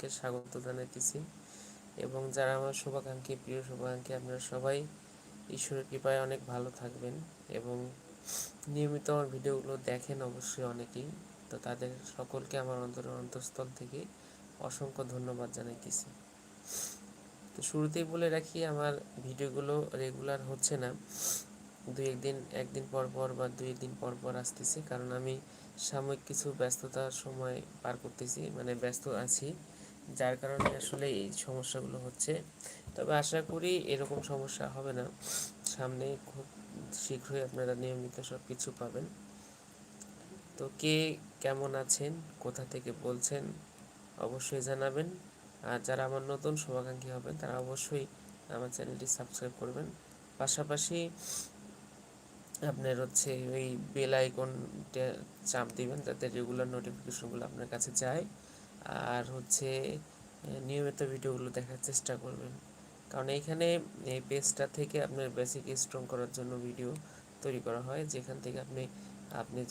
সকলকে স্বাগত জানাইতেছি। এবং যারা আমার শুভাকাঙ্ক্ষী, প্রিয় শুভাকাঙ্ক্ষী, আপনারা সবাই ঈশ্বরের কৃপায় অনেক ভালো থাকবেন এবং নিয়মিত আমার ভিডিওগুলো দেখেন অবশ্যই অনেকেই। তো তাদের সকলকে আমার অন্তঃস্থল থেকে অসংখ্য ধন্যবাদ জানাইতেছি। তো শুরুতেই বলে রাখি, আমার ভিডিওগুলো রেগুলার হচ্ছে না, একদিন পর পর বা 2 দিন পর পর আসতেছে, কারণ আমি সাময়িক কিছু ব্যস্ততার সময় পার করতেছি, মানে ব্যস্ত আছি, যার কারণে আসলে এই সমস্যাগুলো হচ্ছে। তবে আশা করি এরকম সমস্যা হবে না, সামনে খুব শীঘ্রই আপনারা নিয়মিত সব কিছু পাবেন। তো কে কেমন আছেন, কোথা থেকে বলছেন অবশ্যই জানাবেন। আর যারা আমার নতুন শুভাকাঙ্ক্ষী হবেন তারা অবশ্যই আমার চ্যানেলটি সাবস্ক্রাইব করবেন। পাশাপাশি আপনার ওই বেল আইকনটা চাপ দিবেন যাতে রেগুলার নোটিফিকেশনগুলো আপনার কাছে যায়। আর নিয়মিত ভিডিওগুলো দেখার চেষ্টা করবেন, কারণ এইখানে এই পেজটা থেকে আপনার বেসিক স্ট্রং করার জন্য ভিডিও তৈরি করা হয়, যেখান থেকে আপনি